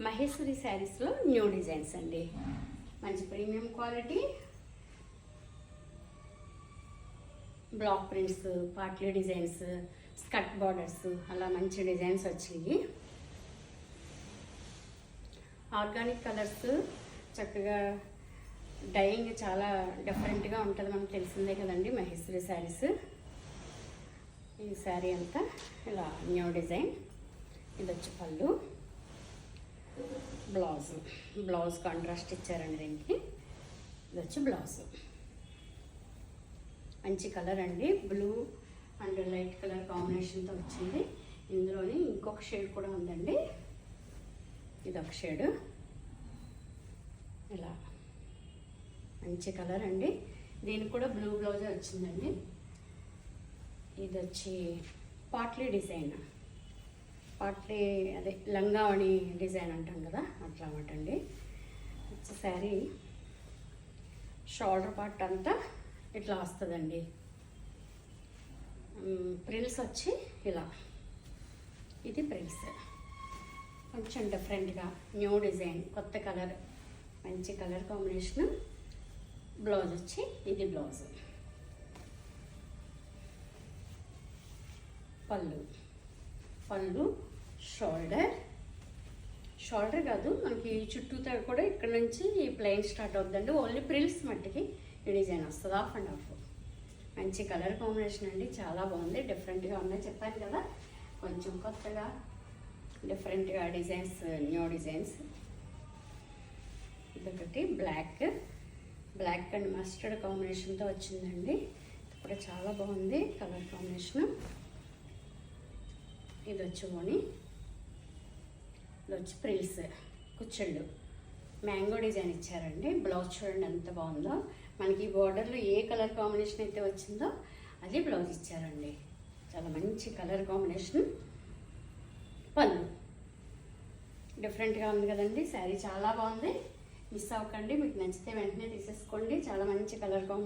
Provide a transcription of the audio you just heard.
మహేశ్వరి శారీస్లో new designs అండి. మంచి premium quality, block prints, potli designs, skirt borders, అలా మంచి డిజైన్స్ వచ్చాయి. ఆర్గానిక్ కలర్స్, చక్కగా డైయింగ్ చాలా డిఫరెంట్గా ఉంటుంది, మనకు తెలిసిందే కదండి మహేశ్వరి శారీస్. ఈ శారీ అంతా ఇలా న్యూ డిజైన్. ఇది వచ్చి పళ్ళు, బ్లౌజ్ కాంట్రాస్ట్ ఇచ్చారండి దీనికి. ఇది వచ్చి బ్లౌజ్. మంచి కలర్ అండి, బ్లూ అండ్ లైట్ కలర్ కాంబినేషన్తో వచ్చింది. ఇందులోని ఇంకొక షేడ్ కూడా ఉందండి. ఇది ఒక షేడ్. ఇలా మంచి కలర్ అండి. దీనికి కూడా బ్లూ బ్లౌజే వచ్చిందండి. ఇది వచ్చి పాట్లీ డిజైన్, పాట్లీ అదే లంగావణి డిజైన్ అంటాం కదా, అట్లా అన్నమాట అండి. శారీ షోల్డర్ పార్ట్ అంతా ఇట్లా వస్తుందండి. ప్రిల్స్ వచ్చి ఇలా, ఇది ప్రిల్స్. కొంచెం డిఫరెంట్గా న్యూ డిజైన్, కొత్త కలర్, మంచి కలర్ కాంబినేషన్. బ్లౌజ్ వచ్చి ఇది బ్లౌజ్. పళ్ళు షోల్డర్ కాదు, మనకి చుట్టూతో కూడా ఇక్కడ నుంచి ప్లెయిన్ స్టార్ట్ అవుతుందండి. ఓన్లీ ప్రిల్స్ మట్టికి ఈ డిజైన్ వస్తుంది, ఆఫ్ అండ్ ఆఫ్. మంచి కలర్ కాంబినేషన్ అండి, చాలా బాగుంది, డిఫరెంట్గా ఉన్నాయి. చెప్పాను కదా కొంచెం కొత్తగా డిఫరెంట్గా డిజైన్స్, న్యూ డిజైన్స్. ఇదొకటి బ్లాక్ అండ్ మస్టర్డ్ కాంబినేషన్తో వచ్చిందండి. ఇది కూడా చాలా బాగుంది కలర్ కాంబినేషన్. ఇది వచ్చి ఓని, ఇది వచ్చి ప్రిల్స్, కుచ్చెళ్ళు, మ్యాంగో డిజైన్ ఇచ్చారండి. బ్లౌజ్ చూడండి ఎంత బాగుందో. మనకి ఈ బోర్డర్లో ఏ కలర్ కాంబినేషన్ అయితే వచ్చిందో అది బ్లౌజ్ ఇచ్చారండి. చాలా మంచి కలర్ కాంబినేషన్. పళ్ళు డిఫరెంట్గా ఉంది కదండి. శారీ చాలా బాగుంది, మిస్ అవ్వకండి. మీకు నచ్చితే వెంటనే తీసేసుకోండి. చాలా మంచి కలర్ కాంబినేషన్.